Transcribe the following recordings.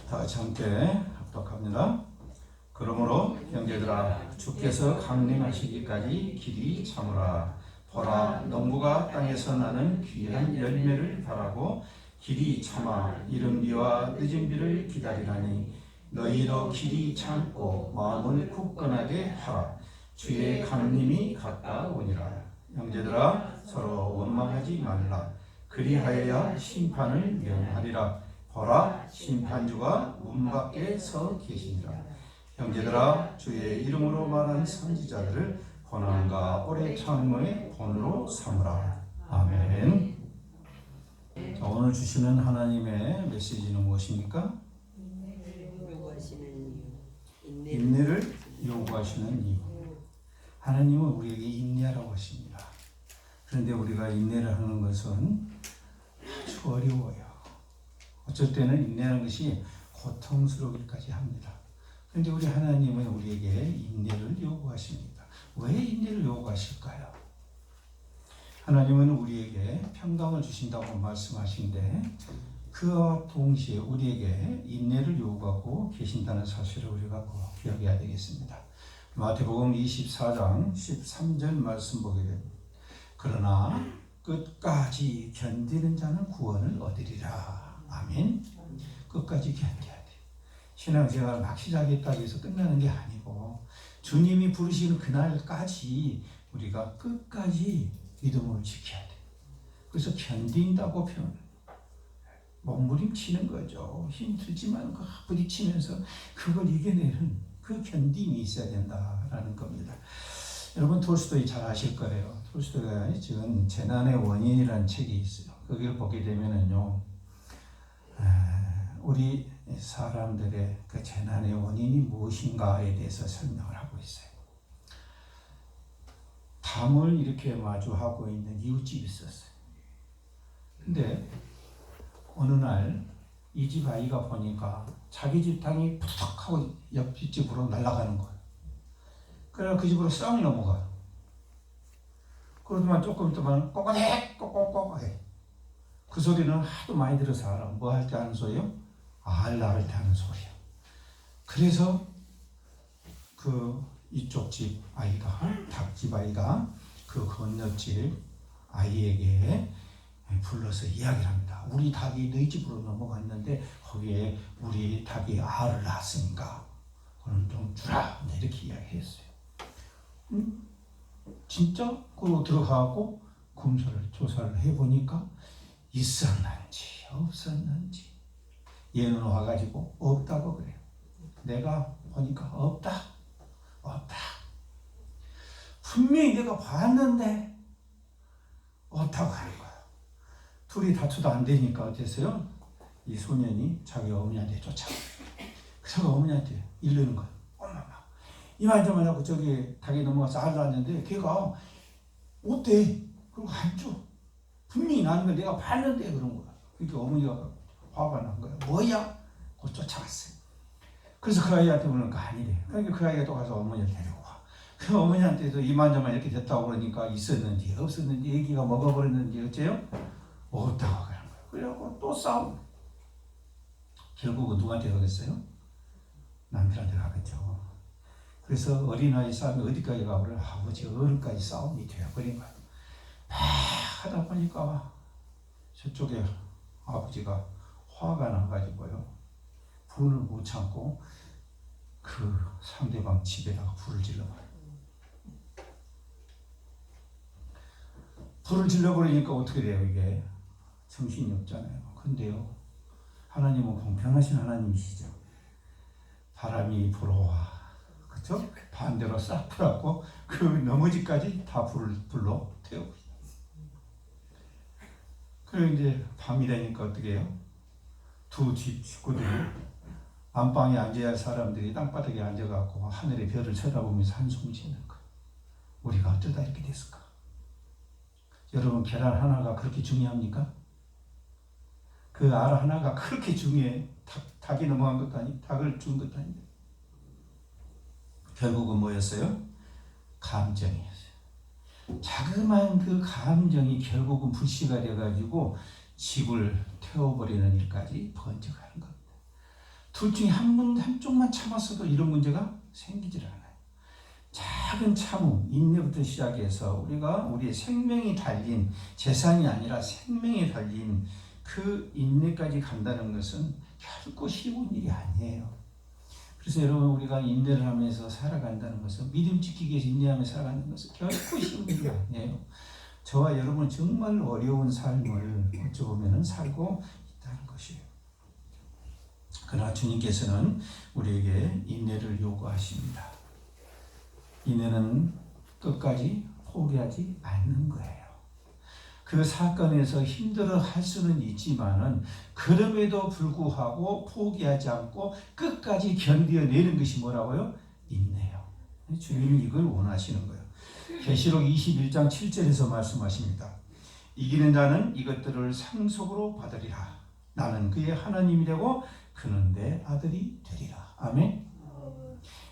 다 같이 함께 합독합니다. 그러므로 형제들아, 주께서 강림하시기까지 길이 참으라. 보라, 농부가 땅에서 나는 귀한 열매를 바라고 길이 참아 이른 비와 늦은 비를 기다리라니, 너희도 길이 참고 마음을 굳건하게 하라. 주의 강림이 가까우니라. 형제들아, 서로 원망하지 말라. 그리하여야 심판을 면하리라. 보라, 심판주가 문 밖에 서 계시니라. 형제들아, 주의 이름으로 말한 선지자들을 고난과 오래 참음의 본으로 삼으라. 아멘. 자, 오늘 주시는 하나님의 메시지는 무엇입니까? 인내를 요구하시는 이유. 하나님은 우리에게 인내하라고 하십니다. 그런데 우리가 인내를 하는 것은 아주 어려워요. 어쩔 때는 인내하는 것이 고통스러우기까지 합니다. 그런데 우리 하나님은 우리에게 인내를 요구하십니다. 왜 인내를 요구하실까요? 하나님은 우리에게 평강을 주신다고 말씀하신데, 그와 동시에 우리에게 인내를 요구하고 계신다는 사실을 우리가 꼭 기억해야 되겠습니다. 마태복음 24장 13절 말씀 보게 됩니다. 그러나 끝까지 견디는 자는 구원을 얻으리라. 아멘. 끝까지 견뎌야 돼. 신앙생활 막 시작했다고 해서 끝나는 게 아니고, 주님이 부르시는 그날까지 우리가 끝까지 믿음을 지켜야 돼. 그래서 견딘다고 표현해요. 몸부림치는 거죠. 힘들지만 부딪히면서 그걸 이겨내는 그 견딤이 있어야 된다라는 겁니다. 여러분, 톨스토이 잘 아실 거예요. 톨스토이가 지금 재난의 원인이라는 책이 있어요. 거기를 보게 되면은요, 우리 사람들의 그 재난의 원인이 무엇인가에 대해서 설명을 하고 있어요. 담을 이렇게 마주하고 있는 이웃집이 있었어요. 근데 어느 날 이 집 아이가 보니까 자기 집 땅이 푸덕 하고 옆 집으로 날아가는 거예요. 그래서 그 집으로 싹 넘어가요. 그러더만 조금 있다만 꼬꼬댁 꼬꼬꼬 해. 그 소리는 하도 많이 들어서 알아. 뭐 할 때 하는 소리요? 알 낳을 때 하는 소리요. 그래서 그 이쪽 집 아이가, 닭집 아이가 그 건너집 아이에게 불러서 이야기를 합니다. 우리 닭이 너희 집으로 넘어갔는데 거기에 우리 닭이 알을 낳았으니까 그럼 좀 주라. 이렇게 이야기했어요. 진짜? 그러고 들어가고 검사를 조사를 해보니까 있었는지 없었는지, 얘는 와가지고 없다고 그래요. 내가 보니까 없다. 분명히 내가 봤는데 없다고 하는 거야. 둘이 다투도 안 되니까 어땠어요? 이 소년이 자기 어머니한테 쫓아가요. 그래서 어머니한테 이르는 거야. 엄마, 이만저만 하고 저기 닭이 넘어가서 알 낳았는데 걔가 어때? 그리고 안 줘. 분명히 나는 걸 내가 봤는데 그런 거야. 그러니까 어머니가 화가 난 거야. 뭐야? 그걸 쫓아갔어요. 그래서 그 아이한테 그러는 거 아니래. 그러니까 그 아이가 또 가서 어머니를 데리고 와. 그 어머니한테도 이만저만 이렇게 됐다고 그러니까 있었는지 없었는지, 애기가 먹어버렸는지 어째요? 없다고 그런 거야. 그래갖고 또 싸우고. 결국은 누구한테 가겠어요? 남편한테 가겠죠. 그래서 어린아이 싸움이 어디까지 가버려? 아버지 어른까지 싸움이 되어버린 거야. 막 하다 보니까 저쪽에 아버지가 화가 나가지고요, 분을 못 참고 그 상대방 집에다가 불을 질러버려요. 불을 질러버리니까 어떻게 돼요? 이게 정신이 없잖아요. 근데요, 하나님은 공평하신 하나님이시죠. 바람이 불어와, 그렇죠? 반대로 싹 풀었고 그 나머지까지 다 불로 태우고. 그리고 이제 밤이 되니까 어떻게 해요? 두 집 식구들이 안방에 앉아야 할 사람들이 땅바닥에 앉아갖고 하늘의 별을 쳐다보면서 한숨을 쉬는 거예요. 우리가 어쩌다 이렇게 됐을까? 여러분, 계란 하나가 그렇게 중요합니까? 그 알 하나가 그렇게 중요해. 닭이 넘어간 것도 아니고 닭을 준 것도 아닌데. 결국은 뭐였어요? 감정이었어요. 자그마한 그 감정이 결국은 불씨가 돼가지고 집을 태워버리는 일까지 번져가는 겁니다. 둘 중에 한쪽만 참았어도 이런 문제가 생기질 않아요. 작은 참음, 인내부터 시작해서 우리의 생명이 달린, 재산이 아니라 생명이 달린 그 인내까지 간다는 것은 결코 쉬운 일이 아니에요. 그래서 여러분, 우리가 인내를 하면서 살아간다는 것은, 믿음 지키기 위해서 인내하면서 살아가는 것은 결코 쉬운 일이 아니에요. 저와 여러분 정말 어려운 삶을 어찌 보면 살고 있다는 것이에요. 그러나 주님께서는 우리에게 인내를 요구하십니다. 인내는 끝까지 포기하지 않는 거예요. 그 사건에서 힘들어 할 수는 있지만은 그럼에도 불구하고 포기하지 않고 끝까지 견뎌내는 것이 뭐라고요? 인내요. 주님은 이걸 원하시는 거예요. 계시록 21장 7절에서 말씀하십니다. 이기는 자는 이것들을 상속으로 받으리라. 나는 그의 하나님이 되고 그는 내 아들이 되리라. 아멘.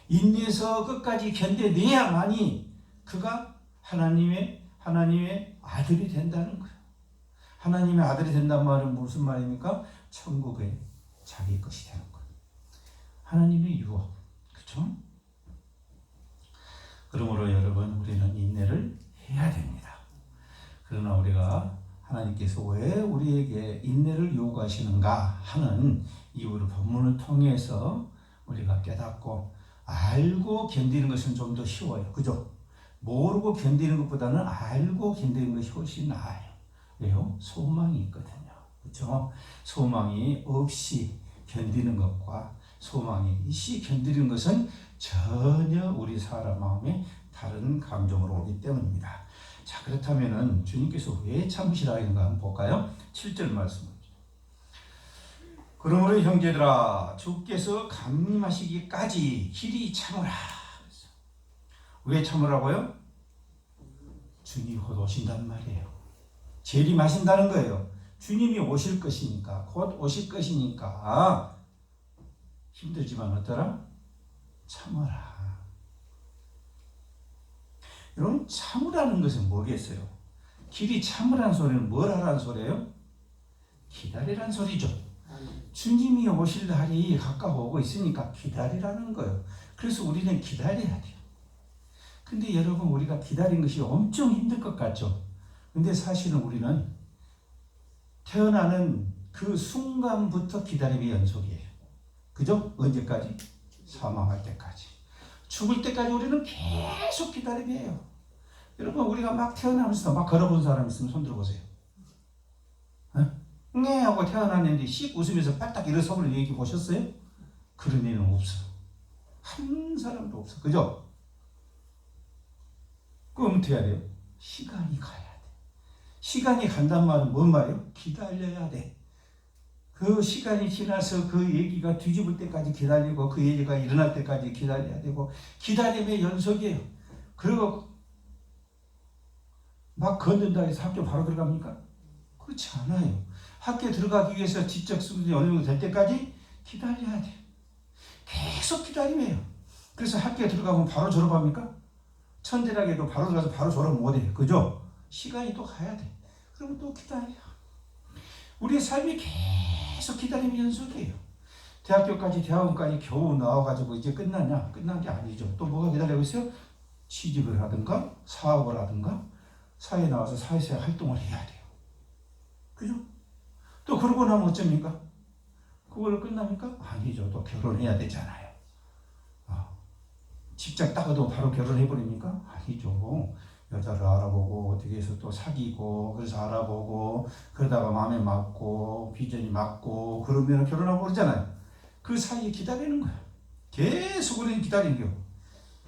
인내해서 끝까지 견뎌내야만이 그가 하나님의 아들이 된다는 거예요. 하나님의 아들이 된다는 말은 무슨 말입니까? 천국의 자기 것이 되는 거예요. 하나님의 유업. 그렇죠? 그러므로 여러분, 우리는 인내를 해야 됩니다. 그러나 우리가 하나님께서 왜 우리에게 인내를 요구하시는가 하는 이유를 본문을 통해서 우리가 깨닫고 알고 견디는 것은 좀 더 쉬워요. 그죠? 모르고 견디는 것보다는 알고 견디는 것이 훨씬 나아요. 왜요? 소망이 있거든요. 그렇죠? 소망이 없이 견디는 것과 소망이 있이 견디는 것은 전혀 우리 사람 마음에 다른 감정으로 오기 때문입니다. 자, 그렇다면은 주님께서 왜 참으시라 하는가 한번 볼까요? 7절 말씀입니다. 그러므로 형제들아, 주께서 강림하시기까지 길이 참으라. 왜 참으라고요? 주님이 곧 오신단 말이에요. 재림하신다는 거예요. 주님이 오실 것이니까, 곧 오실 것이니까 힘들지만 어떠라? 참으라. 여러분, 참으라는 것은 뭐겠어요? 길이 참으라는 소리는 뭘 하라는 소리예요? 기다리라는 소리죠. 주님이 오실 날이 가까워오고 있으니까 기다리라는 거예요. 그래서 우리는 기다려야 돼요. 근데 여러분, 우리가 기다린 것이 엄청 힘들 것 같죠? 근데 사실은 우리는 태어나는 그 순간부터 기다림의 연속이에요. 그죠? 언제까지? 사망할 때까지. 죽을 때까지 우리는 계속 기다림이에요. 여러분, 우리가 막 태어나면서 막 걸어본 사람 있으면 손 들어보세요. 네 하고 태어났는데 씩 웃으면서 빨딱 일어서보는 얘기 보셨어요? 그런 일은 없어. 한 사람도 없어. 그죠? 그럼 어떻게 해야 돼요? 시간이 가야 돼. 시간이 간단 말은 뭔 말이에요? 기다려야 돼. 그 시간이 지나서 그 얘기가 뒤집을 때까지 기다리고 그 얘기가 일어날 때까지 기다려야 되고 기다림의 연속이에요. 그리고 막 걷는다 해서 학교 바로 들어갑니까? 그렇지 않아요. 학교에 들어가기 위해서 지적 수준이 어느 정도 될 때까지 기다려야 돼요. 계속 기다림이에요. 그래서 학교에 들어가면 바로 졸업합니까? 천재라게도 바로 들어가서 바로 졸업 못해요. 그죠? 시간이 또 가야 돼. 그러면 또 기다려. 우리의 삶이 계속 기다림의 연속이에요. 대학원까지 겨우 나와가지고 이제 끝났냐? 끝난 게 아니죠. 또 뭐가 기다리고 있어요? 취직을 하든가 사업을 하든가 사회에 나와서 사회에서 활동을 해야 돼요. 그죠? 또 그러고 나면 어쩝니까? 그걸로 끝납니까? 아니죠. 또 결혼해야 되잖아요. 직장 따가도 바로 결혼해버립니까? 아니죠. 여자를 알아보고 어떻게 해서 또 사귀고 그래서 알아보고 그러다가 마음에 맞고 비전이 맞고 그러면 결혼하고 그러잖아요. 그 사이에 기다리는 거예요. 계속 우리는 기다리는 거예요.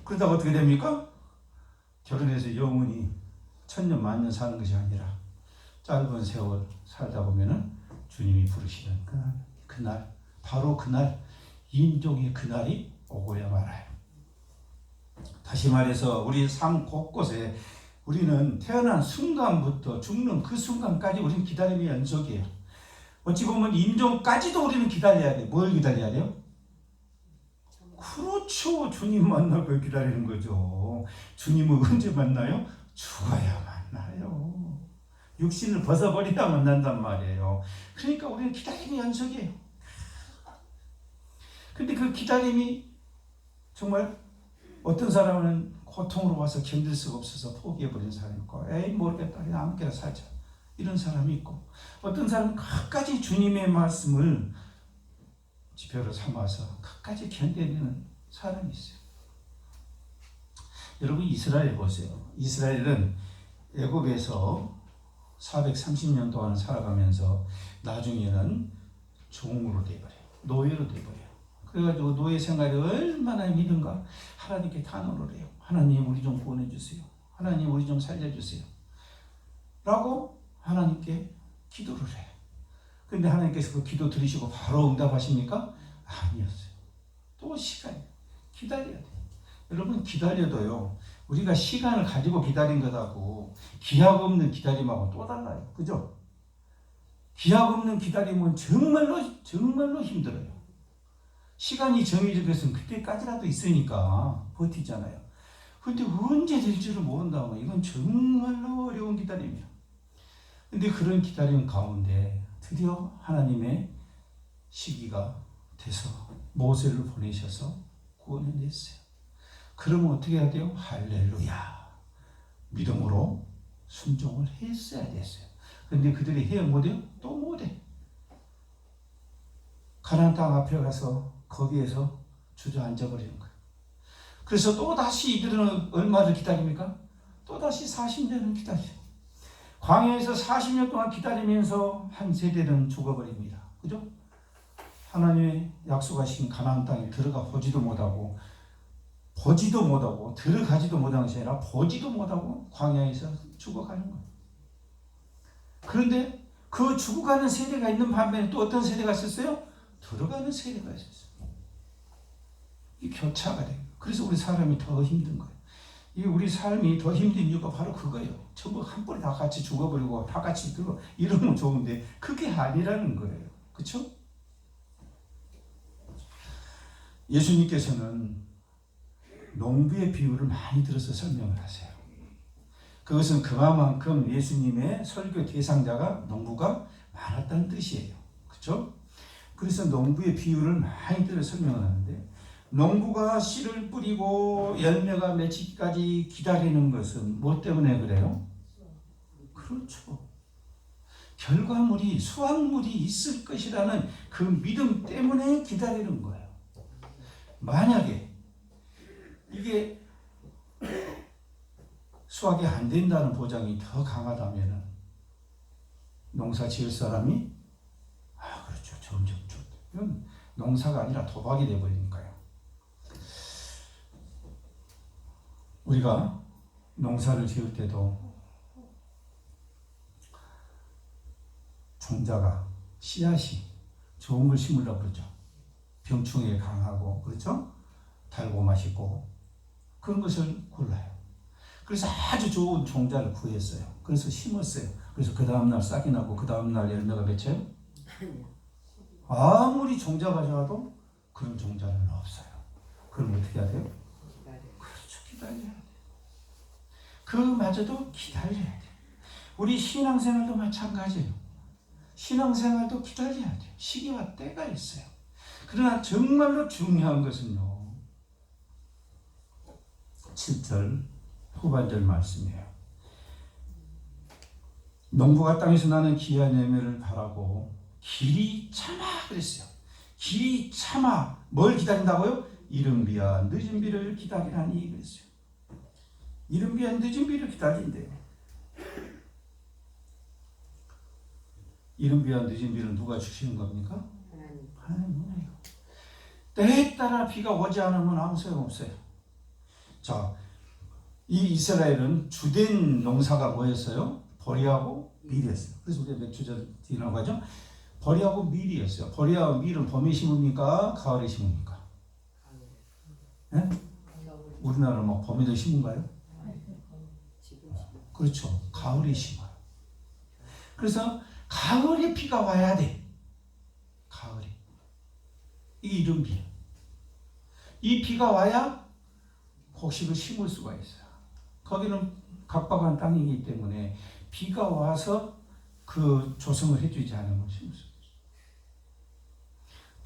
그러다가 어떻게 됩니까? 결혼해서 영원히 천년 만년 사는 것이 아니라 짧은 세월 살다 보면은 주님이 부르시는 그날 바로 그날 인종의 그날이 오고야 말아요. 다시 말해서 우리 삶 곳곳에 우리는 태어난 순간부터 죽는 그 순간까지 우리는 기다림의 연속이에요. 어찌 보면 인종까지도 우리는 기다려야 돼요. 뭘 기다려야 돼요? 그렇죠. 주님 만나고 기다리는 거죠. 주님을 언제 만나요? 죽어야 만나요. 육신을 벗어버려야 만난단 말이에요. 그러니까 우리는 기다림의 연속이에요. 근데 그 기다림이 정말 어떤 사람은 고통으로 와서 견딜 수가 없어서 포기해버리는 사람이 있고, 에이 모르겠다 그냥 아무렇게나 살자 이런 사람이 있고, 어떤 사람은 끝까지 주님의 말씀을 지표로 삼아서 끝까지 견뎌내는 사람이 있어요. 여러분 이스라엘 보세요. 이스라엘은 애굽에서 430년 동안 살아가면서 나중에는 종으로 돼버려요. 노예로 돼버려요. 그래가지고 노예 생활이 얼마나 힘든가 하나님께 탄원을 해요. 하나님 우리 좀 구원해 주세요. 하나님 우리 좀 살려주세요. 라고 하나님께 기도를 해요. 근데 하나님께서 그 기도 들으시고 바로 응답하십니까? 아니었어요. 또 시간이 기다려야 돼요. 여러분 기다려도요, 우리가 시간을 가지고 기다린 것하고 기약 없는 기다림하고 또 달라요. 그죠? 기약 없는 기다림은 정말로 힘들어요. 시간이 정해진 것은 그때까지라도 있으니까 버티잖아요. 근데 언제 될 줄을 모른다고, 이건 정말로 어려운 기다림이야. 근데 그런 기다림 가운데 드디어 하나님의 시기가 돼서 모세를 보내셔서 구원해냈어요. 그러면 어떻게 해야 돼요? 할렐루야. 믿음으로 순종을 했어야 됐어요. 근데 그들이 해야 못해요? 또 못해. 가나안 땅 앞에 가서 거기에서 주저앉아 버리는 거예요. 그래서 또 다시 이들은 얼마를 기다립니까? 또 다시 40년을 기다려요. 광야에서 40년 동안 기다리면서 한 세대는 죽어버립니다. 그죠? 하나님의 약속하신 가나안 땅에 들어가 보지도 못하고 들어가지도 못하는 것이 아니라 보지도 못하고 광야에서 죽어가는 거예요. 그런데 그 죽어가는 세대가 있는 반면에 또 어떤 세대가 있었어요? 들어가는 세대가 있었어요. 이 교차가 돼요. 그래서 우리 사람이 더 힘든 거예요. 이 우리 삶이 더 힘든 이유가 바로 그거예요. 전부 한 번에 다 같이 죽어버리고 다 같이 이러면 좋은데 그게 아니라는 거예요. 그렇죠? 예수님께서는 농부의 비유를 많이 들어서 설명을 하세요. 그것은 그만큼 예수님의 설교 대상자가 농부가 많았다는 뜻이에요. 그렇죠? 그래서 농부의 비유를 많이 들어서 설명을 하는데, 농부가 씨를 뿌리고 열매가 맺히기까지 기다리는 것은 뭐 때문에 그래요? 그렇죠. 결과물이, 수확물이 있을 것이라는 그 믿음 때문에 기다리는 거예요. 만약에 이게 수확이 안 된다는 보장이 더 강하다면 농사 지을 사람이 그렇죠. 점점 이건 농사가 아니라 도박이 되어버리니까요. 우리가 농사를 지을 때도 종자가, 씨앗이 좋은 걸 심으려고 그러죠. 병충해에 강하고, 그렇죠? 달고 맛있고 그런 것을 골라요. 그래서 아주 좋은 종자를 구했어요. 그래서 심었어요. 그래서 그 다음날 싹이 나고 그 다음날 열매가 맺혀요? 아무리 종자가 좋아도 그런 종자는 없어요. 그럼 어떻게 해야 돼요? 그렇죠. 기다려야 돼요. 그마저도 기다려야 돼요. 우리 신앙생활도 마찬가지예요. 신앙생활도 기다려야 돼요. 시기와 때가 있어요. 그러나 정말로 중요한 것은요, 7절 후반절 말씀이에요. 농부가 땅에서 나는 귀한 열매를 바라고 길이 참아 그랬어요. 길이 참아 뭘 기다린다고요? 이른 비와 늦은 비를 기다리라니 그랬어요. 이른 비와 늦은 비를 기다린대요. 이른 비와 늦은 비를 누가 주시는 겁니까? 하나님이에요. 때에 따라 비가 오지 않으면 아무 소용없어요. 자, 이 이스라엘은 주된 농사가 뭐였어요? 보리하고 밀이었어요. 그래서 우리가 몇 주 전 뒤라고 하죠? 보리하고 밀이었어요. 보리하고 밀은 봄에 심습니까? 가을에 심습니까? 네? 우리나라는 뭐 봄에도 심은가요? 그렇죠. 가을에 심어요. 그래서 가을에 비가 와야 돼. 가을에. 이게 이른 비예요. 이 비가 와야 곡식을 심을 수가 있어요. 거기는 각박한 땅이기 때문에 비가 와서 그 조성을 해주지 않으면 심을 수 없어요.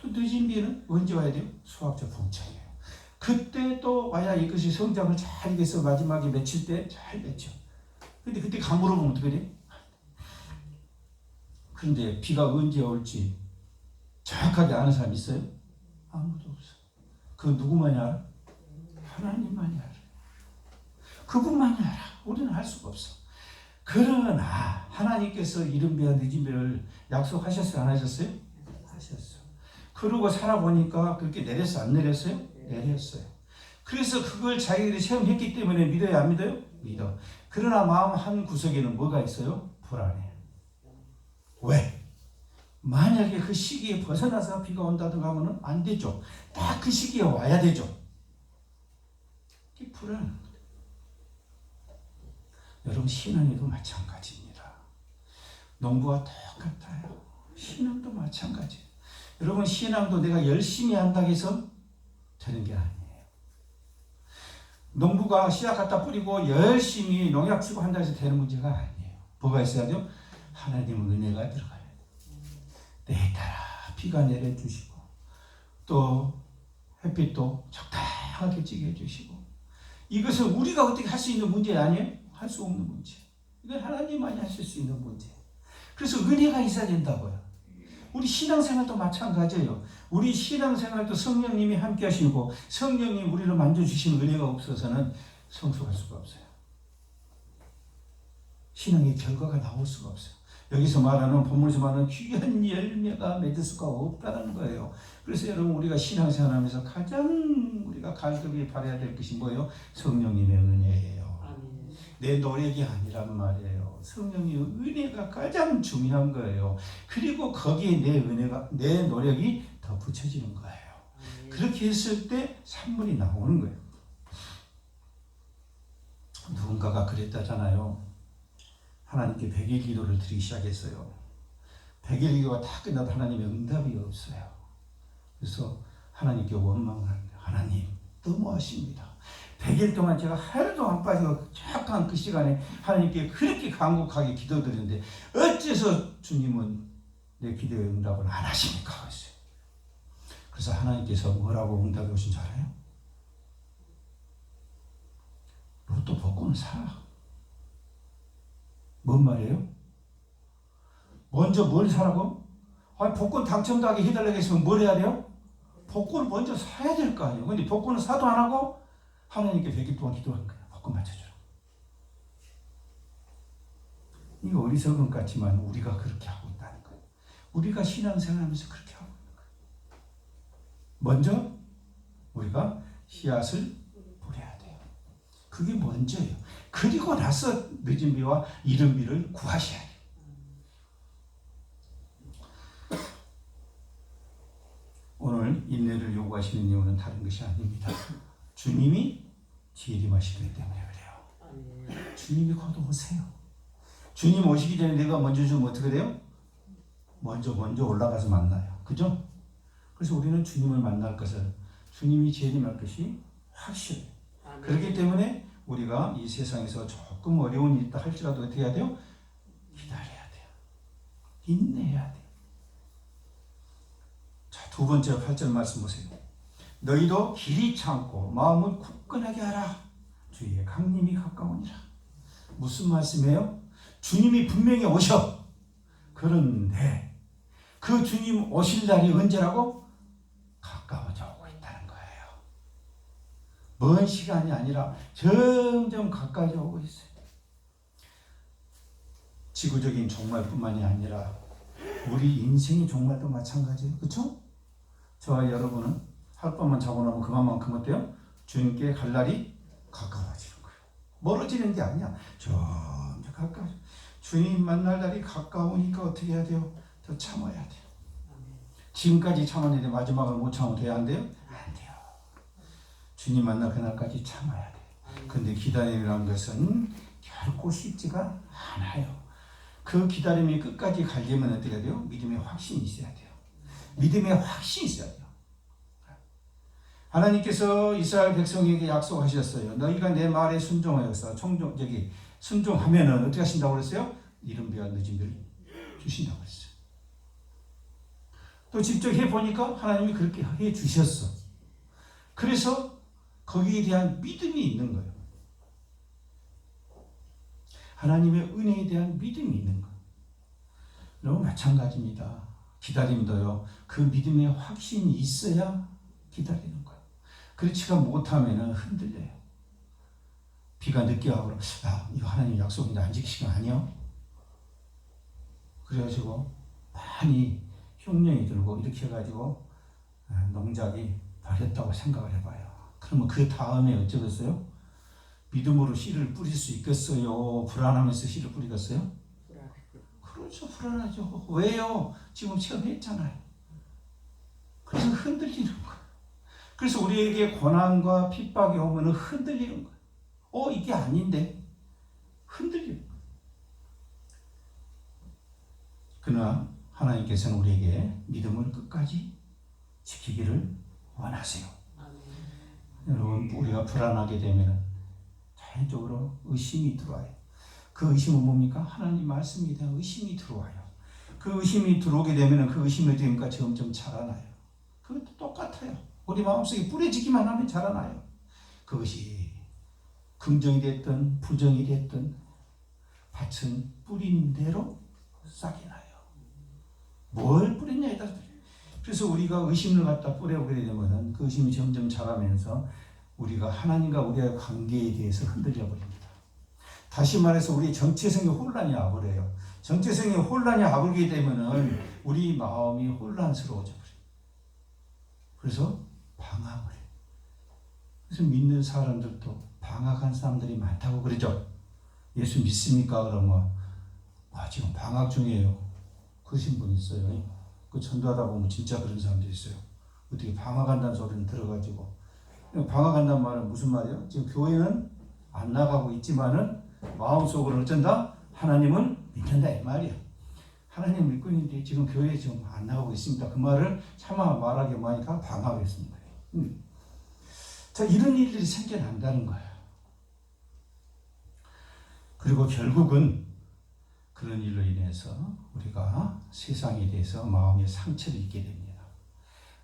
또 늦은 비는 언제 와야 돼요? 수학적 풍창이에요. 그때 또 와야 이것이 성장을 잘 해서 마지막에 맺힐 때 잘 맺죠. 근데 그때 강물을 보면 어떻게 돼요? 그런데 비가 언제 올지 정확하게 아는 사람 있어요? 아무도 없어. 그건 누구만이 알아? 하나님만이 알아. 그분만이 알아. 우리는 알 수가 없어. 그러나 하나님께서 이른 비와 늦은 비를 약속하셨어요? 안 하셨어요? 하셨어요. 그러고 살아보니까 그렇게 내렸어? 안 내렸어요? 내렸어요. 그래서 그걸 자기들이 체험했기 때문에 믿어요? 안 믿어요? 믿어. 그러나 마음 한 구석에는 뭐가 있어요? 불안해. 왜? 만약에 그 시기에 벗어나서 비가 온다든가 하면 안 되죠. 딱 그 시기에 와야 되죠. 이게 불안. 여러분 신앙에도 마찬가지입니다. 농부와 똑같아요. 신앙도 마찬가지예요. 여러분 신앙도 내가 열심히 한다고 해서 되는 게 아니에요. 농부가 씨앗 갖다 뿌리고 열심히 농약 치고 한다고 해서 되는 문제가 아니에요. 뭐가 있어야 돼요? 하나님 은혜가 들어가요. 내 따라 비가 내려주시고 또 햇빛도 적당하게 찌게 해주시고 이것은 우리가 어떻게 할 수 있는 문제 아니에요? 할 수 없는 문제. 이건 하나님만이 하실 수 있는 문제. 그래서 은혜가 있어야 된다고요. 우리 신앙생활도 마찬가지예요. 우리 신앙생활도 성령님이 함께 하시고 성령님 우리를 만져주시는 은혜가 없어서는 성숙할 수가 없어요. 신앙의 결과가 나올 수가 없어요. 여기서 말하는 본문에서 말하는 귀한 열매가 맺을 수가 없다는 거예요. 그래서 여러분 우리가 신앙생활하면서 가장 우리가 간절히 바라야 될 것이 뭐예요? 성령님의 은혜예요. 내 노력이 아니란 말이에요. 성령의 은혜가 가장 중요한 거예요. 그리고 거기에 내 노력이 더 붙여지는 거예요. 그렇게 했을 때 산물이 나오는 거예요. 누군가가 그랬다잖아요. 하나님께 100일 기도를 드리기 시작했어요. 100일 기도가 다 끝나도 하나님의 응답이 없어요. 그래서 하나님께 원망을 합니다. 하나님 너무하십니다. 100일 동안 제가 하루도 안 빠지고 정확한 그 시간에 하나님께 그렇게 간곡하게 기도드리는데 어째서 주님은 내 기도에 응답을 안 하십니까? 그래서 하나님께서 뭐라고 응답해 오신 줄 알아요? 로또 복권을 사. 뭔 말이에요? 먼저 뭘 사라고? 아니 복권 당첨되게 해달라고 했으면 뭘 해야 돼요? 복권을 먼저 사야 될 거 아니에요. 근데 복권을 사도 안 하고 하나님께 100일 동안 기도한 거예요. 복권 맞춰주라. 이거 어리석은 것 같지만 우리가 그렇게 하고 있다는 거예요. 우리가 신앙생활하면서 그렇게 하고 있는 거예요. 먼저 우리가 씨앗을 뿌려야 돼요. 그게 먼저예요. 그리고 나서 늦은 비와 이른 비를 구하셔야 돼요. 오늘 인내를 요구하시는 이유는 다른 것이 아닙니다. 주님이 재림하시기 때문에 그래요. 주님이 곧 오세요. 주님 오시기 전에 내가 먼저 주면 어떻게 돼요? 먼저 올라가서 만나요. 그죠? 그래서 우리는 주님을 만날 것을, 주님이 재림할 것이 확실해요. 그렇기 때문에 우리가 이 세상에서 조금 어려운 일이 있다 할지라도 어떻게 해야 돼요? 기다려야 돼요. 인내해야 돼요. 자, 두 번째 8절 말씀 보세요. 너희도 길이 참고 마음을 굳건하게 하라. 주의 강림이 가까우니라. 무슨 말씀이에요? 주님이 분명히 오셔. 그런데 그 주님 오실 날이 언제라고? 가까워져 오고 있다는 거예요. 먼 시간이 아니라 점점 가까이 오고 있어요. 지구적인 종말뿐만이 아니라 우리 인생의 종말도 마찬가지예요. 그렇죠? 저와 여러분은 하룻밤만 자고 나면 그만큼 어때요? 주님께 갈 날이 가까워지는 거예요. 멀어지는 게 아니야. 점점 가까워. 주님 만날 날이 가까우니까 어떻게 해야 돼요? 더 참아야 돼요. 지금까지 참았는데 마지막을 못 참으면 돼야 안 돼요? 안 돼요. 주님 만날 그날까지 참아야 돼요. 근데 기다림이라는 것은 결코 쉽지가 않아요. 그 기다림이 끝까지 가려면 어떻게 해야 돼요? 믿음의 확신이 있어야 돼요. 믿음의 확신이 있어야 돼요. 하나님께서 이스라엘 백성에게 약속하셨어요. 너희가 내 말에 순종하여서 순종하면은 어떻게 하신다고 그랬어요? 이른 비와 늦은 비를 주신다고 그랬어요. 또 직접 해보니까 하나님이 그렇게 해주셨어. 그래서 거기에 대한 믿음이 있는 거예요. 하나님의 은혜에 대한 믿음이 있는 거예요. 여러분 마찬가지입니다. 기다림도요. 그 믿음의 확신이 있어야 기다리는 거예요. 그렇지가 못하면 흔들려요. 비가 늦게 와고 그러면 이거 하나님 약속인데 안 지키시면 아니요. 그래가지고 많이 흉년이 들고 이렇게 해가지고 농작이 바랬다고 생각을 해봐요. 그러면 그 다음에 어쩌겠어요? 믿음으로 씨를 뿌릴 수 있겠어요? 불안하면서 씨를 뿌리겠어요? 그렇죠. 불안하죠. 왜요? 지금 체험했잖아요. 그래서 흔들리는 거예요. 그래서 우리에게 고난과 핍박이 오면 흔들리는 거예요. 이게 아닌데 흔들리는 거예요. 그러나 하나님께서는 우리에게 믿음을 끝까지 지키기를 원하세요. 여러분 우리가 불안하게 되면 자연적으로 의심이 들어와요. 그 의심은 뭡니까? 하나님 말씀에 대한 의심이 들어와요. 그 의심이 들어오게 되면 그 의심의 대응과 점점 자라나요. 그것도 똑같아요. 우리 마음속에 뿌려지기만 하면 자라나요. 그것이 긍정이 됐든 부정이 됐든 밭은 뿌린 대로 싹이 나요. 뭘 뿌렸냐에 따라서. 그래서 우리가 의심을 갖다 뿌려오게 되면 그 의심이 점점 자라면서 우리가 하나님과 우리의 관계에 대해서 흔들려 버립니다. 다시 말해서 우리 정체성의 혼란이 와버려요. 정체성의 혼란이 와버리게 되면 우리 마음이 혼란스러워져 버려요. 그래서 방황을 해요. 그래서 믿는 사람들도 방황한 사람들이 많다고 그러죠. 예수 믿습니까? 그러면 지금 방학 중이에요. 그러신 분 있어요. 그 전도하다 보면 진짜 그런 사람들이 있어요. 어떻게 방학한다는 소리는 들어가지고. 방학한다는 말은 무슨 말이에요? 지금 교회는 안 나가고 있지만은 마음속으로는 어쩐다? 하나님은 믿는다 이 말이에요. 하나님 믿고 있는데 지금 교회에 지금 안 나가고 있습니다. 그 말을 차마 말하기 뭐하니까 방학했습니다. 자, 이런 일들이 생겨난다는 거예요. 그리고 결국은 그런 일로 인해서 우리가 세상에 대해서 마음의 상처를 입게 됩니다.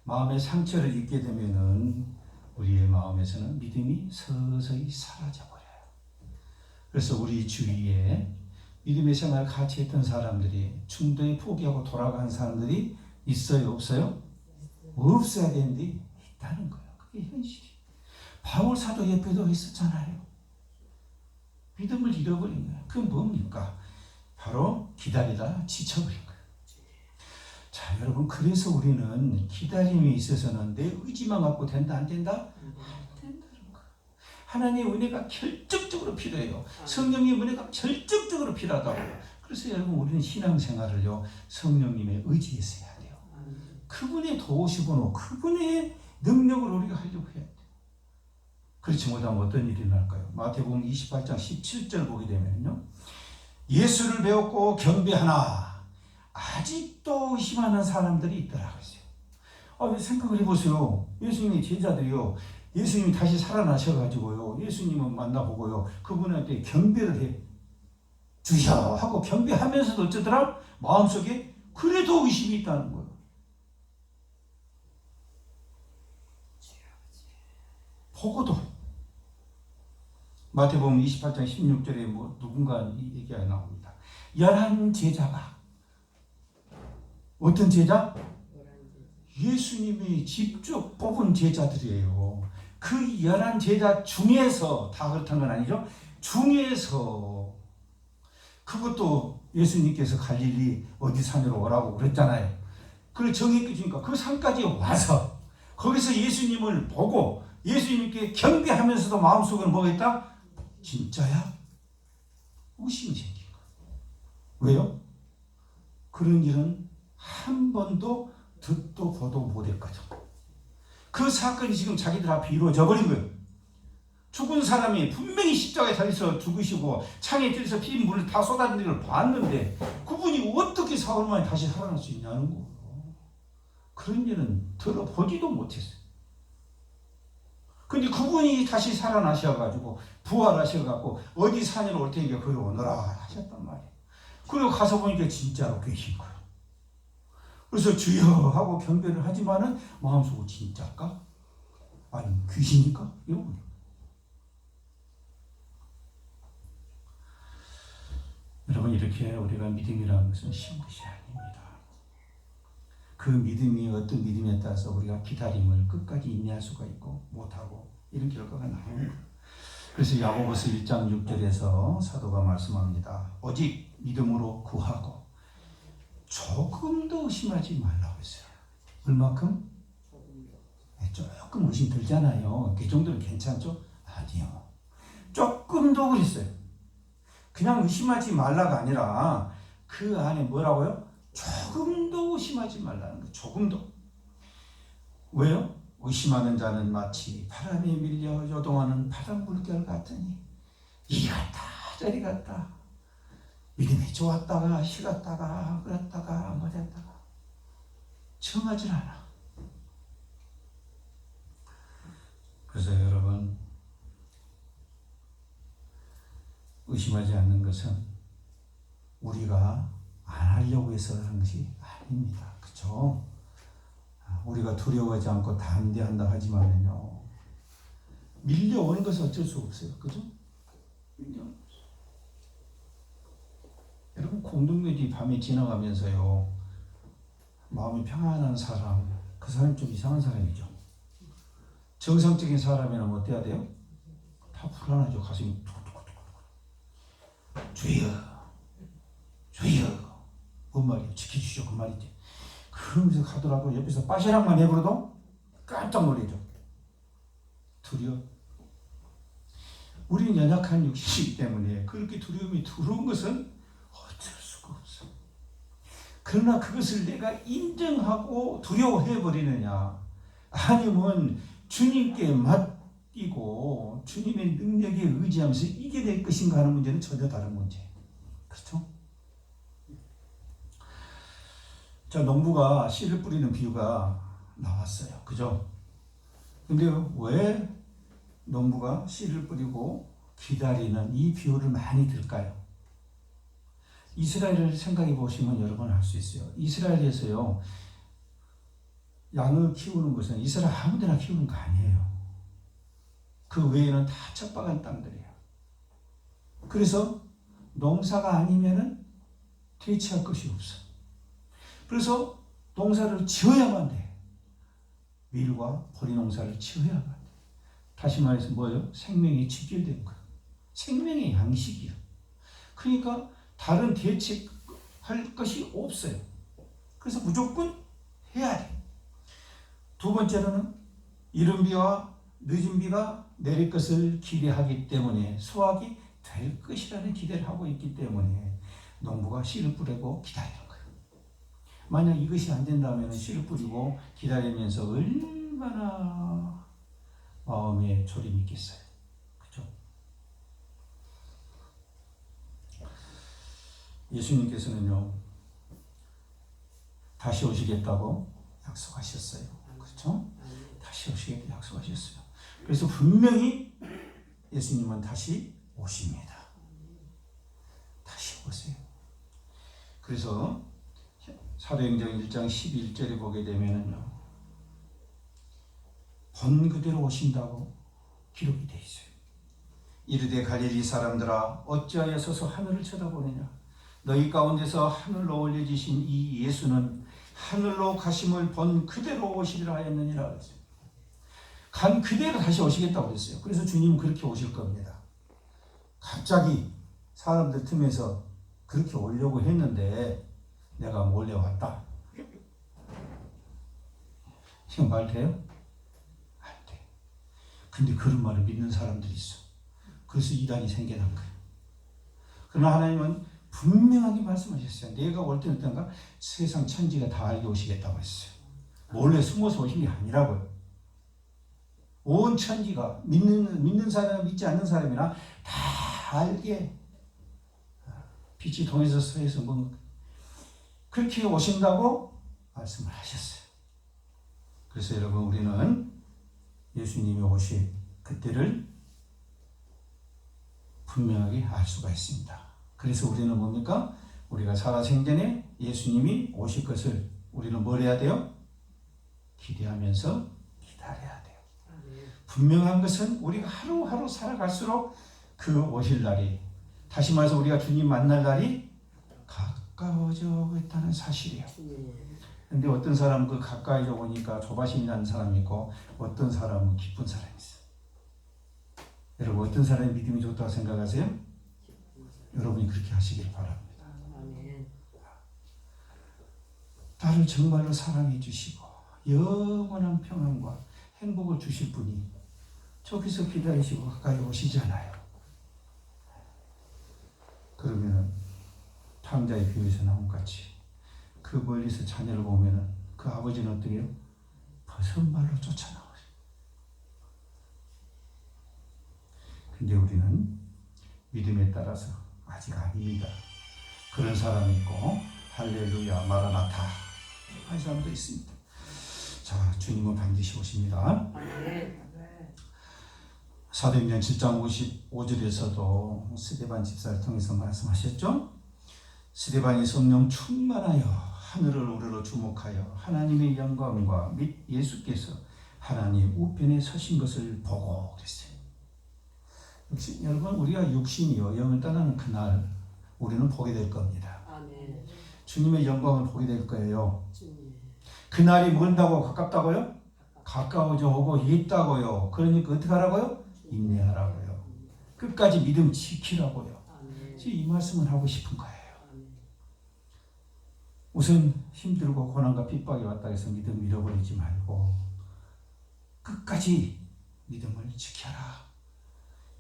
마음의 상처를 입게 되면은 우리의 마음에서는 믿음이 서서히 사라져버려요. 그래서 우리 주위에 믿음의 생활을 같이 했던 사람들이 중도에 포기하고 돌아간 사람들이 있어요? 없어요? 없어야 되는데 있다는 거예요. 그게 현실이에요. 바울 사도 옆에도 있었잖아요. 믿음을 잃어버린 거예요. 그건 뭡니까? 바로 기다리다 지쳐버린 거예요. 자, 여러분, 그래서 우리는 기다림에 있어서는 내 의지만 갖고 된다, 안 된다? 안 된다는 거예요. 하나님의 은혜가 결정적으로 필요해요. 성령님의 은혜가 결정적으로 필요하다고요. 그래서 여러분, 우리는 신앙생활을요, 성령님의 의지에서 해야 돼요. 그분의 도우시고 그분의 능력을 우리가 하려고 해야 돼요. 그렇지 못하면 어떤 일이 날까요? 마태복음 28장 17절 보게 되면요, 예수를 배웠고 경배하나 아직도 의심하는 사람들이 있더라고요. 생각을 해보세요. 예수님의 제자들이요, 예수님이 다시 살아나셔가지고요, 예수님을 만나보고요, 그분한테 경배를 해 주셔 하고 경배하면서도 어쩌더라? 마음속에 그래도 의심이 있다는 거예요. 보고도 마태복음 28장 16절에 누군가 이 얘기가 나옵니다. 11 제자가, 어떤 제자? 예수님이 직접 뽑은 제자들이에요. 그 11 제자 중에서, 다 그렇다는 건 아니죠, 중에서, 그것도 예수님께서 갈릴리 어디 산으로 오라고 그랬잖아요. 그걸 정했게 주니까 그 산까지 와서 거기서 예수님을 보고 예수님께 경배하면서도 마음속으로 뭐가 있다? 진짜야? 의심이 생긴 거예요. 왜요? 그런 일은 한 번도 듣도 보도 못했거든. 그 사건이 지금 자기들 앞에 이루어져 버린 거예요. 죽은 사람이 분명히 십자가에 달려서 죽으시고 창에 찔려서 피 물을 다 쏟아지는 걸 봤는데 그분이 어떻게 사흘 만에 다시 살아날 수 있냐는 거예요. 그런 일은 들어보지도 못했어요. 근데 그분이 다시 살아나셔가지고 부활하셔가지고 어디 산으로 올 테니까 거기 오너라 하셨단 말이에요. 그리고 가서 보니까 진짜로 계신 거예요. 그래서 주여 하고 경배를 하지만은 마음속으로 진짜일까? 아니 귀신일까? 이러고. 여러분 이렇게 우리가 믿음이라는 것은 쉬운 것이 아닙니다. 그 믿음이 어떤 믿음에 따라서 우리가 기다림을 끝까지 인내할 수가 있고 못하고 이런 결과가 나옵니다. 그래서 야고보서 1장 6절에서 사도가 말씀합니다. 오직 믿음으로 구하고 조금도 의심하지 말라고 했어요. 얼마큼? 조금 의심 들잖아요. 그 정도는 괜찮죠? 아니요. 조금 더 그랬어요. 그냥 의심하지 말라가 아니라 그 안에 뭐라고요? 조금도 의심하지 말라는 거예요. 조금도. 왜요? 의심하는 자는 마치 바람에 밀려 요동하는 바람 물결 같으니 이리 갔다 저리 갔다 믿음이 좋았다가 식었다가 그랬다가 못했다가 정하질 않아. 그래서 여러분 의심하지 않는 것은 우리가 안 하려고 해서 하는 것이 아닙니다. 그렇죠? 우리가 두려워하지 않고 담대한다 하지만요 밀려오는 것은 어쩔 수 없어요. 그죠? 밀려오는 것은. 여러분 공동묘지 밤에 지나가면서요 마음이 평안한 사람 그 사람이 좀 이상한 사람이죠. 정상적인 사람이라면 어때야 돼요? 다 불안하죠. 가슴이 주여 주여 뭔 말이에요? 지켜주시오 그 말이지. 그러면서 가더라도 옆에서 빠시락만 해버려도 깜짝 놀라죠. 두려워. 우리는 연약한 육신이기 때문에 그렇게 두려움이 들어온 것은 어쩔 수가 없어. 그러나 그것을 내가 인정하고 두려워해버리느냐 아니면 주님께 맡기고 주님의 능력에 의지하면서 이겨낼 것인가 하는 문제는 전혀 다른 문제예요. 그렇죠? 자, 농부가 씨를 뿌리는 비유가 나왔어요. 그죠? 근데 왜 농부가 씨를 뿌리고 기다리는 이 비유를 많이 들까요? 이스라엘을 생각해 보시면 여러분 알 수 있어요. 이스라엘에서요, 양을 키우는 것은 이스라엘 아무 데나 키우는 거 아니에요. 그 외에는 다 척박한 땅들이에요. 그래서 농사가 아니면은 대체할 것이 없어. 그래서 농사를 지어야만 돼. 밀과 보리 농사를 지어야만 돼. 다시 말해서 뭐예요? 생명이 직결된 거예요. 생명의 양식이요. 그러니까 다른 대책할 것이 없어요. 그래서 무조건 해야 돼. 두 번째로는 이른 비와 늦은 비가 내릴 것을 기대하기 때문에 수확이 될 것이라는 기대를 하고 있기 때문에 농부가 씨를 뿌리고 기다리는 거예요. 만약 이것이 안 된다면 씨를 뿌리고 기다리면서 얼마나 마음에 졸임이 있겠어요. 그렇죠? 예수님께서는요 다시 오시겠다고 약속하셨어요. 그렇죠? 다시 오시겠다고 약속하셨어요. 그래서 분명히 예수님은 다시 오십니다. 다시 오세요. 그래서 사도행전 1장 11절에 보게 되면은요 본 그대로 오신다고 기록이 되어 있어요. 이르되 갈릴리 사람들아 어찌하여 서서 하늘을 쳐다보느냐 너희 가운데서 하늘로 올려지신 이 예수는 하늘로 가심을 본 그대로 오시리라 하였느니라 그랬어요. 간 그대로 다시 오시겠다고 그랬어요. 그래서 주님은 그렇게 오실 겁니다. 갑자기 사람들 틈에서 그렇게 오려고 했는데 내가 몰래 왔다. 지금 말 돼요? 안 돼. 근데 그런 말을 믿는 사람들이 있어. 그래서 이단이 생겨난 거예요. 그러나 하나님은 분명하게 말씀하셨어요. 내가 올 때는 어떤가? 세상 천지가 다 알게 오시겠다고 했어요. 몰래 숨어서 오신 게 아니라고요. 온 천지가 믿는 사람, 믿지 않는 사람이나 다 알게 빛이 동에서 서에서 뭐 그렇게 오신다고 말씀을 하셨어요. 그래서 여러분 우리는 예수님이 오실 그때를 분명하게 알 수가 있습니다. 그래서 우리는 뭡니까? 우리가 살아생전에 예수님이 오실 것을 우리는 뭘 해야 돼요? 기대하면서 기다려야 돼요. 분명한 것은 우리가 하루하루 살아갈수록 그 오실 날이, 다시 말해서 우리가 주님 만날 날이 가까워져 있다는 사실이에요. 근데 어떤 사람은 그 가까이져 오니까 조바심이 나는 사람이 있고 어떤 사람은 기쁜 사람이 있어요. 여러분 어떤 사람이 믿음이 좋다고 생각하세요? 여러분이 그렇게 하시길 바랍니다. 나를 정말로 사랑해 주시고 영원한 평안과 행복을 주실 분이 저기서 기다리시고 가까이 오시잖아요. 그러면은 탕자의 비유에서 나온 같이 그 멀리서 자녀를 보면은 그 아버지는 어떻게 해요? 버선발로 쫓아나오죠. 근데 우리는 믿음에 따라서 아직 아닙니다. 그런 사람이 있고 할렐루야 마라나타 하는 사람도 있습니다. 자, 주님은 반드시 오십니다. 사도행전 7장 55절에서도 스데반 집사를 통해서 말씀하셨죠. 스데반이 성령 충만하여 하늘을 우러러 주목하여 하나님의 영광과 및 예수께서 하나님 우편에 서신 것을 보고 그랬어요. 역시 여러분 우리가 육신이요 영을 떠나는 그날 우리는 보게 될 겁니다. 아멘. 주님의 영광을 보게 될 거예요. 그날이 먼다고 가깝다고요? 가까워져 오고 있다고요. 그러니까 어떻게 하라고요? 인내하라고요. 끝까지 믿음 지키라고요. 이 말씀을 하고 싶은 거예요. 우선 힘들고 고난과 핍박이 왔다 해서 믿음 잃어버리지 말고 끝까지 믿음을 지켜라.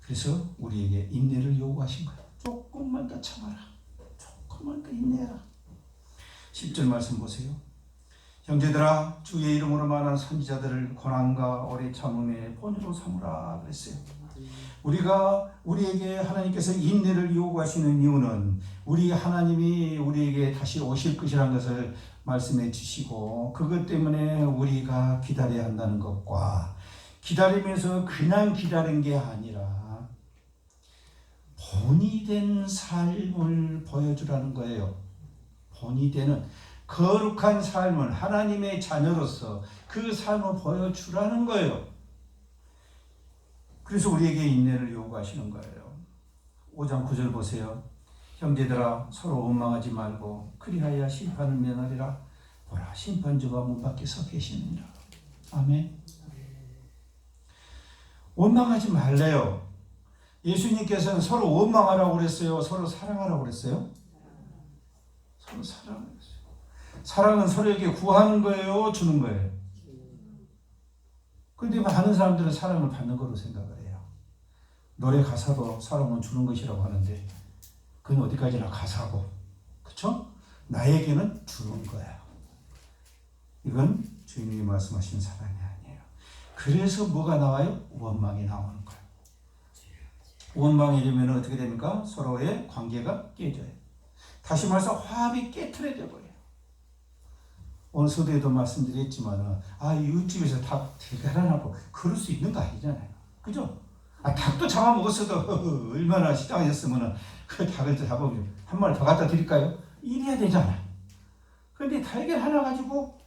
그래서 우리에게 인내를 요구하신 거예요. 조금만 더 참아라. 조금만 더 인내해라. 10절 말씀 보세요. 형제들아 주의 이름으로 말한 선지자들을 고난과 오래 참음의 본으로 삼으라 그랬어요. 우리에게 하나님께서 인내를 요구하시는 이유는 우리 하나님이 우리에게 다시 오실 것이라는 것을 말씀해 주시고 그것 때문에 우리가 기다려야 한다는 것과 기다리면서 그냥 기다린 게 아니라 본이 된 삶을 보여주라는 거예요. 본이 되는 거룩한 삶을 하나님의 자녀로서 그 삶을 보여주라는 거예요. 그래서 우리에게 인내를 요구하시는 거예요. 5장 9절 보세요. 형제들아 서로 원망하지 말고 그리하여 심판을 면하리라. 보라 심판주가 문 밖에 서 계시느니라. 아멘. 원망하지 말래요. 예수님께서는 서로 원망하라고 그랬어요? 서로 사랑하라고 그랬어요? 서로 사랑하라고 그랬어요. 사랑은 서로에게 구하는 거예요? 주는 거예요? 그런데 많은 사람들은 사랑을 받는 거로 생각을 해요. 노래 가사도 사랑은 주는 것이라고 하는데 그건 어디까지나 가사고, 그렇죠? 나에게는 주는 거야. 이건 주님이 말씀하신 사랑이 아니에요. 그래서 뭐가 나와요? 원망이 나오는 거예요. 원망이 되면 어떻게 됩니까? 서로의 관계가 깨져요. 다시 말해서 화합이 깨트려져 버려요. 오늘 서두에도 말씀드렸지만 이웃집에서 닭 대가라나고 그럴 수 있는 거 아니잖아요. 그죠? 닭도 잡아먹었어도 얼마나 시장하셨으면 그 닭을 잡아보면 한 마리 더 갖다 드릴까요? 이래야 되잖아요. 그런데 달걀 하나 가지고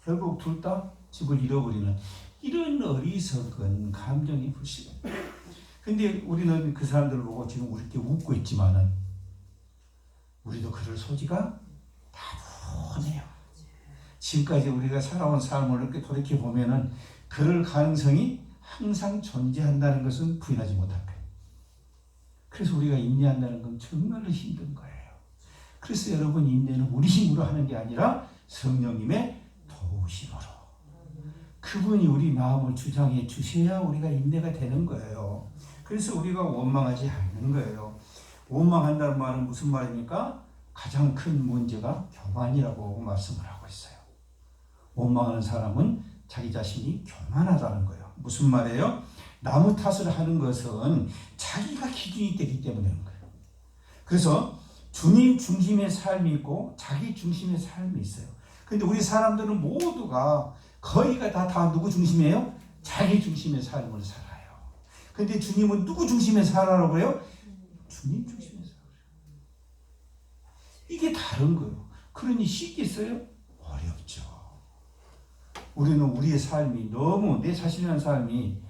결국 둘 다 집을 잃어버리는 이런 어리석은 감정이 불씨요. 근데 우리는 그 사람들을 보고 지금 우리 이렇게 웃고 있지만은 우리도 그럴 소지가 다분해요. 지금까지 우리가 살아온 삶을 이렇게 돌이켜보면은 그럴 가능성이 항상 존재한다는 것은 부인하지 못할 거예요. 그래서 우리가 인내한다는 건 정말로 힘든 거예요. 그래서 여러분 인내는 우리 힘으로 하는 게 아니라 성령님의 도우심으로 그분이 우리 마음을 주장해 주셔야 우리가 인내가 되는 거예요. 그래서 우리가 원망하지 않는 거예요. 원망한다는 말은 무슨 말입니까? 가장 큰 문제가 교만이라고 말씀을 하고 있어요. 원망하는 사람은 자기 자신이 교만하다는 거예요. 무슨 말이에요? 나무 탓을 하는 것은 자기가 기준이 되기 때문에 그런 거예요. 그래서 주님 중심의 삶이 있고 자기 중심의 삶이 있어요. 근데 우리 사람들은 모두가 거의가 다 누구 중심이에요? 자기 중심의 삶을 살아요. 근데 주님은 누구 중심의 살아라고 해요? 주님 중심의 살아요. 이게 다른 거예요. 그러니 쉽겠어요? 어렵죠. 우리는 우리의 삶이 너무 내 자신이라는 삶이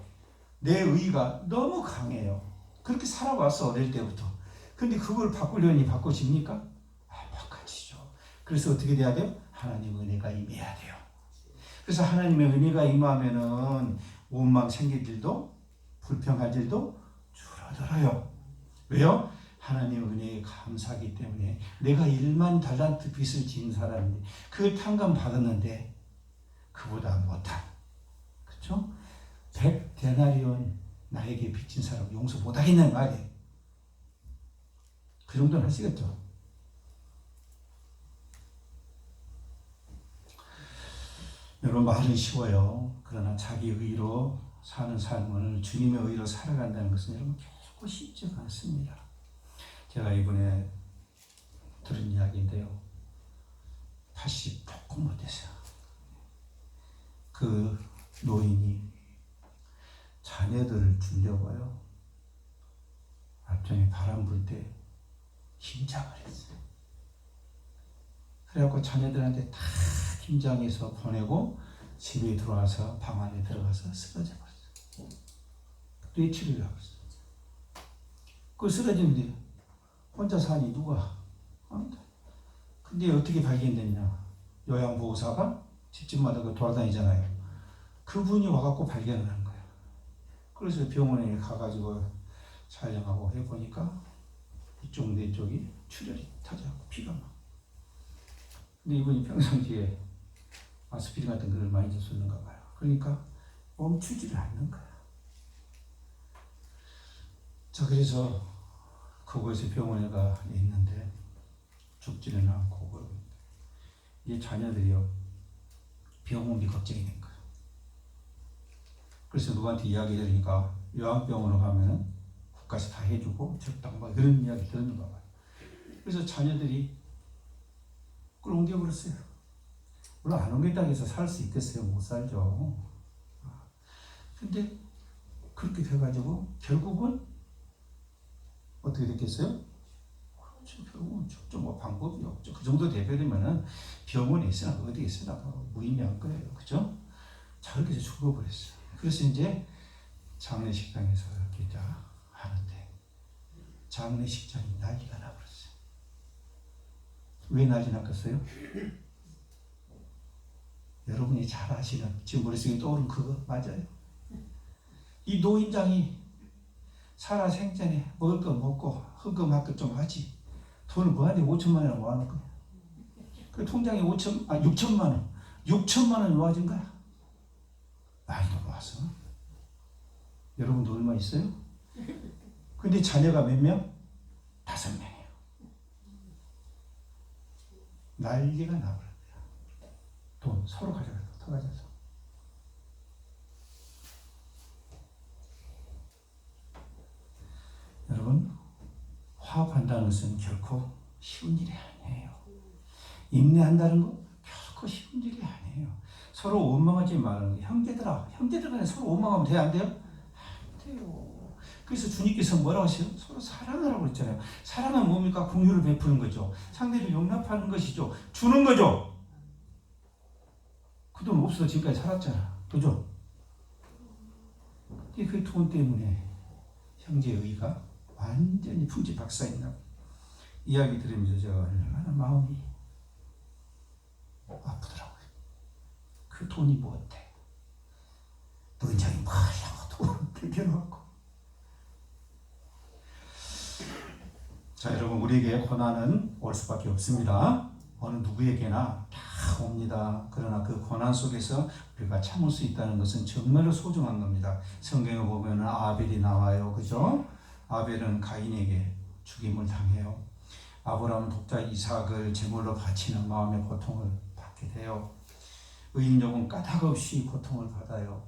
내 의의가 너무 강해요. 그렇게 살아왔어 어릴 때부터. 근데 그걸 바꾸려니 바꿔집니까? 바꿔지죠. 그래서 어떻게 돼야 돼요? 하나님 은혜가 임해야 돼요. 그래서 하나님의 은혜가 임하면은 원망 생길 일도 불평할 일도 줄어들어요. 왜요? 하나님 은혜에 감사하기 때문에 내가 1만 달란트 빚을 지은 사람인데 그걸 탕감 받았는데 그보다 못한, 그렇죠? 100데나리온 나에게 빚진 사람 용서 못하겠냐는 말이에요. 그 정도는 하시겠죠? 여러분, 말은 쉬워요. 그러나 자기 의로 사는 삶을 주님의 의로 살아간다는 것은 여러분 결코 쉽지가 않습니다. 제가 이번에 들은 이야기인데요. 80 조금 못했어요. 그 노인이 자녀들을 주려고요. 앞전에 바람 불 때 김장을 했어요. 그래갖고 자녀들한테 다 김장해서 보내고 집에 들어와서 방 안에 들어가서 쓰러져 버렸어요. 뇌치료를 하고 있어요. 그 쓰러지는데 혼자 사니 누가? 근데 어떻게 발견됐냐? 요양보호사가 집집마다 돌아다니잖아요. 그분이 와갖고 발견을 한 거예요. 그래서 병원에 가가지고 촬영하고 해보니까 이쪽 뇌 쪽이 출혈이 터져갖고 피가 막. 근데 이분이 평상시에 아스피린 같은 걸 많이 줬었는가 봐요. 그러니까 멈추지를 않는 거야. 자, 그래서 그곳에 병원에 가 있는데 죽지는 않고 이 자녀들이요 병원비 걱정이 된 거야. 그래서 누구한테 이야기 들으니까 요양병원으로 가면은 국가에서 다 해주고 적당 막 그런 이야기 들었는가 봐요. 그래서 자녀들이 그걸 옮겨버렸어요. 물론 안 옮겼다고 해서 살 수 있겠어요? 못 살죠. 근데 그렇게 돼가지고 결국은 어떻게 됐겠어요? 그렇죠. 결국은 좀 뭐 방법이 없죠. 그 정도 대표되면은 병원에 있으나 어디에 있으나 무의미한 거예요. 그죠? 자, 그렇게 해서 죽어버렸어요. 그래서 이제 장례식장에서 이렇게 하는데 장례식장이 난리가 나버렸어요. 왜 난리 났겠어요? 여러분이 잘 아시는, 지금 머릿속에 떠오른 그거 맞아요. 이 노인장이 살아 생전에 먹을 거 먹고 흑금학교 좀 하지 돈을 뭐하는데 5천만 원을 모아놓을 거야. 그 통장에 6천만 원 6천만 원이 모아진 거야. 많이 모아서. 여러분도 얼마 있어요? 근데 자녀가 몇 명? 5명이에요. 난리가 나버렸어요. 돈 서로 가져가서 터가져서. 여러분, 화합한다는 것은 결코 쉬운 일이 아니에요. 인내한다는 거 결코 쉬운 일이 아니에요. 서로 원망하지 말라는 거예요. 형제들 간에 서로 원망하면 돼요? 안 돼요? 안 돼요. 그래서 주님께서 뭐라고 하세요? 서로 사랑하라고 그랬잖아요. 사랑은 뭡니까? 공유를 베푸는 거죠. 상대를 용납하는 것이죠. 주는 거죠. 그 돈 없어서 지금까지 살았잖아. 그죠? 근데 그 돈 때문에 형제의 의가 완전히 풍지박산이나 이야기 들으면서 제가 얼마나 마음이 아프더라고요. 그 돈이 뭐 어때? 노인장이 말하고 돈을 빌려놓고. 자, 여러분, 우리에게 고난은 올 수밖에 없습니다. 어느 누구에게나 다 옵니다. 그러나 그 고난 속에서 우리가 참을 수 있다는 것은 정말로 소중한 겁니다. 성경에 보면 아벨이 나와요. 그죠? 아벨은 가인에게 죽임을 당해요. 아브라함은 독자 이삭을 제물로 바치는 마음의 고통을 받게 돼요. 의인욥은 까닭없이 고통을 받아요.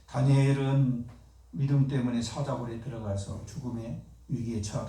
다니엘은 믿음 때문에 사자굴에 들어가서 죽음의 위기에 처하게